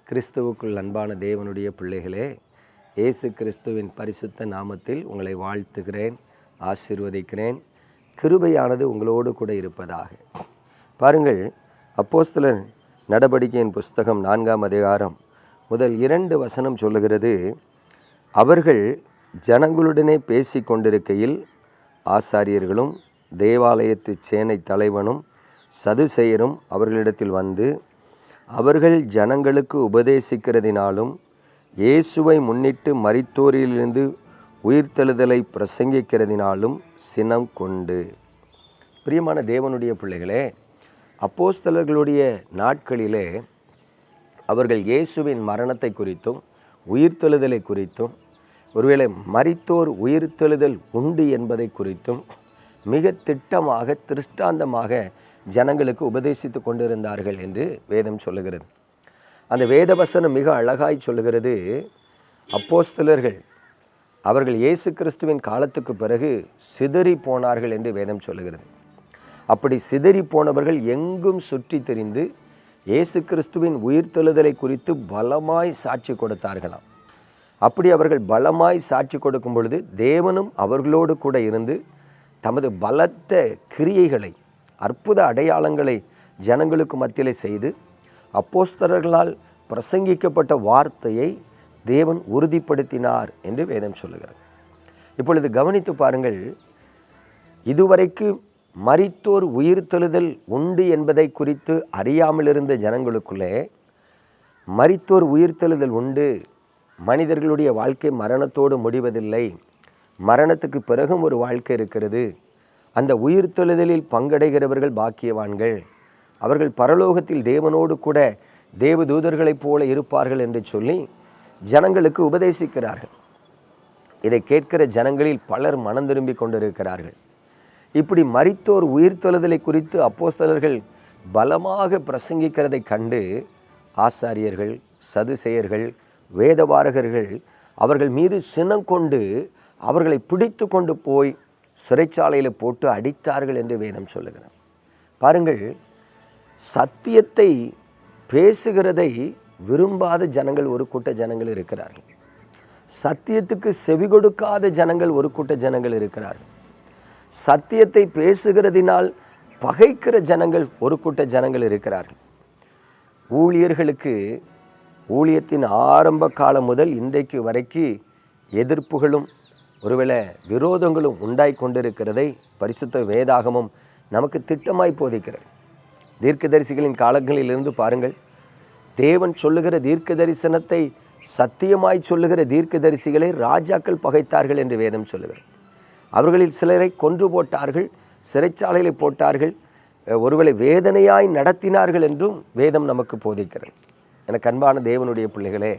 கிறிஸ்துவுக்குள் அன்பான தேவனுடைய பிள்ளைகளே, இயேசு கிறிஸ்துவின் பரிசுத்த நாமத்தில் உங்களை வாழ்த்துகிறேன், ஆசீர்வதிக்கிறேன். கிருபையானது உங்களோடு கூட இருப்பதாக. பாருங்கள், அப்போஸ்தலர் நடபடிக்கையின் புஸ்தகம் 4ஆம் அதிகாரம் முதல் 2 வசனம் சொல்லுகிறது, அவர்கள் ஜனங்களுடனே பேசி கொண்டிருக்கையில் ஆசாரியர்களும் தேவாலயத்து சேனை தலைவனும் சதுசேயரும் அவர்களிடத்தில் வந்து, அவர்கள் ஜனங்களுக்கு உபதேசிக்கிறதினாலும் இயேசுவை முன்னிட்டு மரித்தோரிலிருந்து உயிர்த்தெழுதலை பிரசங்கிக்கிறதினாலும் சினம் கொண்டு. பிரியமான தேவனுடைய பிள்ளைகளே, அப்போஸ்தலர்களுடைய நாட்களிலே அவர்கள் இயேசுவின் மரணத்தை குறித்தும் உயிர்த்தெழுதலை குறித்தும், ஒருவேளை மரித்தோர் உயிர்த்தெழுதல் உண்டு என்பதை குறித்தும் மிக திட்டமாக திருஷ்டாந்தமாக ஜனங்களுக்கு உபதேசித்து கொண்டிருந்தார்கள் என்று வேதம் சொல்லுகிறது. அந்த வேத வசனம் மிக அழகாய் சொல்லுகிறது, அப்போஸ்தலர்கள் அவர்கள் இயேசு கிறிஸ்துவின் காலத்துக்கு பிறகு சிதறி போனார்கள் என்று வேதம் சொல்லுகிறது. அப்படி சிதறி போனவர்கள் எங்கும் சுற்றி திரிந்து இயேசு கிறிஸ்துவின் உயிர்த்தெழுதலை குறித்து பலமாய் சாட்சி கொடுத்தார்களாம். அப்படி அவர்கள் பலமாய் சாட்சி கொடுக்கும் பொழுது தேவனும் அவர்களோடு கூட இருந்து தமது பலத்த கிரியைகளை, அற்புத அடையாளங்களை ஜனங்களுக்கு மத்தியிலே செய்து அப்போஸ்தலர்களால் பிரசங்கிக்கப்பட்ட வார்த்தையை தேவன் உறுதிப்படுத்தினார் என்று வேதம் சொல்லுகிறது. இப்பொழுது கவனித்து பாருங்கள், இதுவரைக்கு மரித்தோர் உயிர்த்தெழுதல் உண்டு என்பதை குறித்து அறியாமல் இருந்த ஜனங்களுக்குள்ளே மரித்தோர் உயிர்த்தெழுதல் உண்டு, மனிதர்களுடைய வாழ்க்கை மரணத்தோடு முடிவதில்லை, மரணத்துக்கு பிறகும் ஒரு வாழ்க்கை இருக்கிறது, அந்த உயிர்த்தெழுதலில் பங்கடைகிறவர்கள் பாக்கியவான்கள், அவர்கள் பரலோகத்தில் தேவனோடு கூட தேவதூதர்களைப் போல இருப்பார்கள் என்று சொல்லி ஜனங்களுக்கு உபதேசிக்கிறார்கள். இதை கேட்கிற ஜனங்களில் பலர் மனம் திரும்பி கொண்டிருக்கிறார்கள். இப்படி மரித்தோர் உயிர்த்தெழுதலை குறித்து அப்போஸ்தலர்கள் பலமாக பிரசங்கிக்கிறதை கண்டு ஆசாரியர்கள், சதுசேயர்கள், வேதபாரகர்கள் அவர்கள் மீது சினம் கொண்டு அவர்களை பிடித்து கொண்டு போய் சிறைச்சாலையில் போட்டு அடித்தார்கள் என்று வேதம் சொல்லுகிறார். பாருங்கள், சத்தியத்தை பேசுகிறதை விரும்பாத ஜனங்கள் ஒரு கூட்ட ஜனங்கள் இருக்கிறார்கள். சத்தியத்துக்கு செவி கொடுக்காத ஜனங்கள் ஒரு கூட்ட ஜனங்கள் இருக்கிறார்கள். சத்தியத்தை பேசுகிறதினால் பகைக்கிற ஜனங்கள் ஒரு கூட்ட ஜனங்கள் இருக்கிறார்கள். ஊழியர்களுக்கு ஊழியத்தின் ஆரம்ப காலம் முதல் இன்றைக்கு வரைக்கு எதிர்ப்புகளும் ஒருவேளை விரோதங்களும் உண்டாய் கொண்டிருக்கிறதை பரிசுத்த வேதாகமும் நமக்கு திட்டமாய் போதிக்கிறது. தீர்க்கதரிசிகளின் காலங்களிலிருந்து பாருங்கள், தேவன் சொல்லுகிற தீர்க்க தரிசனத்தை சத்தியமாய் சொல்லுகிற தீர்க்கதரிசிகளை ராஜாக்கள் பகைத்தார்கள் என்று வேதம் சொல்லுகிறது. அவர்களில் சிலரை கொன்று போட்டார்கள், சிறைச்சாலையில் போட்டார்கள், ஒருவேளை வேதனையாய் நடத்தினார்கள் என்றும் வேதம் நமக்கு போதிக்கிறது. எனக்கு அன்பான தேவனுடைய பிள்ளைகளே,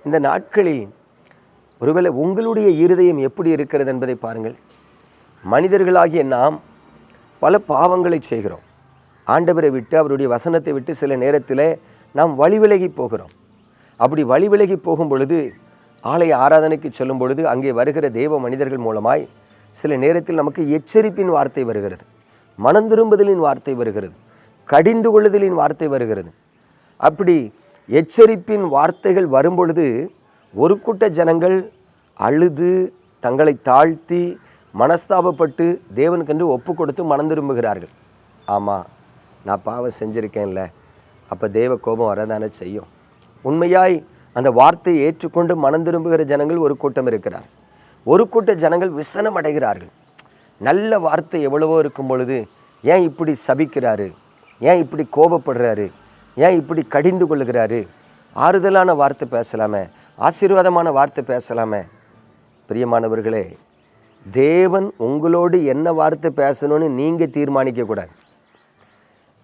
இந்த நாட்களில் ஒருவேளை உங்களுடைய இருதயம் எப்படி இருக்கிறது என்பதை பாருங்கள். மனிதர்களாகிய நாம் பல பாவங்களை செய்கிறோம். ஆண்டவரை விட்டு, அவருடைய வசனத்தை விட்டு சில நேரத்தில் நாம் வழிவிலகி போகிறோம். அப்படி வழிவிலகி போகும் பொழுது, ஆலய ஆராதனைக்கு செல்லும் பொழுது அங்கே வருகிற தேவ மனிதர்கள் மூலமாய் சில நேரத்தில் நமக்கு எச்சரிப்பின் வார்த்தை வருகிறது, மனம் திரும்புதலின் வார்த்தை வருகிறது, கடிந்து கொள்ளுதலின் வார்த்தை வருகிறது. அப்படி எச்சரிப்பின் வார்த்தைகள் வரும்பொழுது ஒரு கூட்ட ஜனங்கள் அழுது தங்களை தாழ்த்தி மனஸ்தாபப்பட்டு தேவனுக்கென்று ஒப்பு கொடுத்து மனம் திரும்புகிறார்கள். ஆமாம், நான் பாவம் செஞ்சுருக்கேன்ல, அப்போ தேவ கோபம் வரதானே செய்யும். உண்மையாய் அந்த வார்த்தையை ஏற்றுக்கொண்டு மனம் திரும்புகிற ஜனங்கள் ஒரு கூட்டம் இருக்கிறார். ஒரு கூட்ட ஜனங்கள் விசனம் அடைகிறார்கள். நல்ல வார்த்தை எவ்வளவோ இருக்கும் பொழுது ஏன் இப்படி சபிக்கிறாரு, ஏன் இப்படி கோபப்படுறாரு, ஏன் இப்படி கடிந்து கொள்ளுகிறாரு, ஆறுதலான வார்த்தை பேசலாமே, ஆசீர்வாதமான வார்த்தை பேசலாமே. பிரியமானவர்களே, தேவன் உங்களோடு என்ன வார்த்தை பேசணும்னு நீங்கள் தீர்மானிக்கக்கூடாது.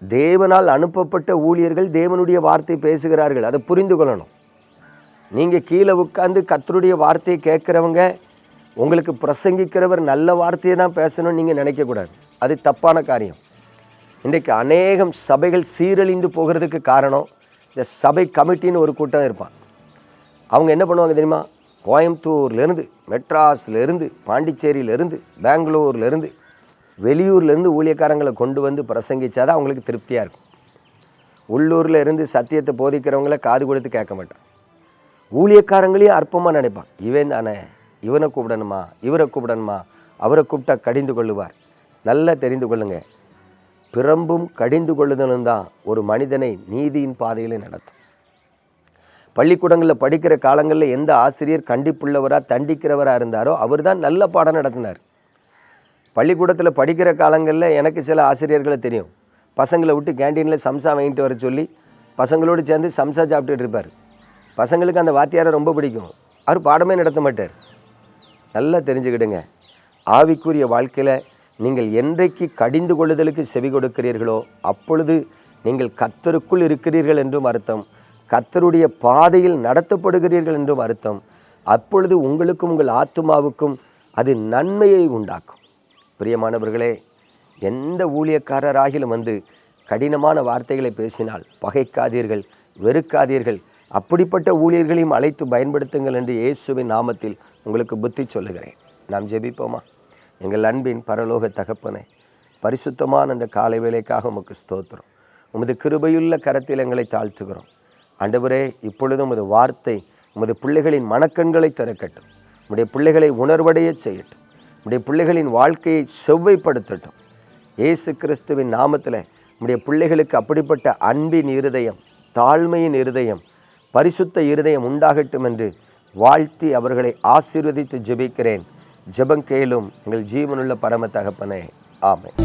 தேவனால் அனுப்பப்பட்ட ஊழியர்கள் தேவனுடைய வார்த்தை பேசுகிறார்கள், அதை புரிந்து கொள்ளணும். நீங்கள் கீழே உட்கார்ந்து கர்த்தருடைய வார்த்தையை கேட்குறவங்க, உங்களுக்கு பிரசங்கிக்கிறவர் நல்ல வார்த்தையை தான் பேசணும்னு நீங்கள் நினைக்கக்கூடாது. அது தப்பான காரியம். இன்றைக்கு அநேகம் சபைகள் சீரழிந்து போகிறதுக்கு காரணம், இந்த சபை கமிட்டின்னு ஒரு கூட்டம் இருப்பான். அவங்க என்ன பண்ணுவாங்க தெரியுமா, கோயம்புத்தூர்லேருந்து, மெட்ராஸ்லேருந்து, பாண்டிச்சேரியிலேருந்து, பெங்களூர்லேருந்து, வெளியூர்லேருந்து ஊழியக்காரங்களை கொண்டு வந்து பிரசங்கிச்சாதான் அவங்களுக்கு திருப்தியாக இருக்கும். உள்ளூரில் இருந்து சத்தியத்தை போதிக்கிறவங்கள காது கொடுத்து கேட்க மாட்டான். ஊழியக்காரங்களையும் அற்பமாக நினைப்பான். இவன் தானே, இவனை கூப்பிடணுமா, இவரை கூப்பிடணுமா, அவரை கூப்பிட்டா கடிந்து கொள்ளுவார். நல்லா தெரிந்து கொள்ளுங்க, பிரம்பும் கடிந்து கொள்ளுதலும் தான் ஒரு மனிதனை நீதியின் பாதையில் நடத்தும். பள்ளிக்கூடங்களில் படிக்கிற காலங்களில் எந்த ஆசிரியர் கண்டிப்புள்ளவராக தண்டிக்கிறவராக இருந்தாரோ அவர் தான் நல்ல பாடம் நடத்தினார். பள்ளிக்கூடத்தில் படிக்கிற காலங்களில் எனக்கு சில ஆசிரியர்களை தெரியும். பசங்களை விட்டு கேண்டீனில் சம்சா வாங்கிட்டு வர சொல்லி பசங்களோடு சேர்ந்து சம்சா சாப்பிட்டுட்டு இருப்பார். பசங்களுக்கு அந்த வாத்தியாரை ரொம்ப பிடிக்கும். அவர் பாடமே நடத்த மாட்டார். நல்லா தெரிஞ்சுக்கிடுங்க, ஆவிக்குரிய வாழ்க்கையில் நீங்கள் என்றைக்கு கடிந்து கொள்ளுதலுக்கு செவி கொடுக்கிறீர்களோ அப்பொழுது நீங்கள் கர்த்தருக்குள் இருக்கிறீர்கள் என்றும் அர்த்தம், கர்த்தருடைய பாதையில் நடத்தப்படுகிறீர்கள் என்றும் அர்த்தம். அப்பொழுது உங்களுக்கும் உங்கள் ஆத்துமாவுக்கும் அது நன்மையை உண்டாக்கும். பிரியமானவர்களே, எந்த ஊழியக்காரராகிலும் வந்து கடினமான வார்த்தைகளை பேசினால் பகைக்காதீர்கள், வெறுக்காதீர்கள். அப்படிப்பட்ட ஊழியர்களையும் அழைத்து பயன்படுத்துங்கள் என்று இயேசுவின் நாமத்தில் உங்களுக்கு புத்தி சொல்லுகிறேன். நாம் ஜெபிப்போமா? எங்கள் அன்பின் பரலோக தகப்பனே, பரிசுத்தமான அந்த காலை வேளைக்காக உமக்கு ஸ்தோத்திரம். உமது கிருபையுள்ள கரத்தில் எங்களை தாழ்த்துகிறோம். ஆண்டவரே, இப்பொழுதும் உமது வார்த்தை உமது பிள்ளைகளின் மனக்கண்களை திறக்கட்டும். உம்முடைய பிள்ளைகளை உணர்வடைய செய்யட்டும். உம்முடைய பிள்ளைகளின் வாழ்க்கையை செவ்வைப்படுத்தட்டும். இயேசு கிறிஸ்துவின் நாமத்தில் உம்முடைய பிள்ளைகளுக்கு அப்படிப்பட்ட அன்பின் இருதயம், தாழ்மையின் இருதயம், பரிசுத்த இருதயம் உண்டாகட்டும் என்று வாழ்த்தி அவர்களை ஆசீர்வதித்து ஜெபிக்கிறேன். ஜெபம் கேளும் எங்கள் ஜீவனுள்ள பரம தகப்பனே. ஆமென்.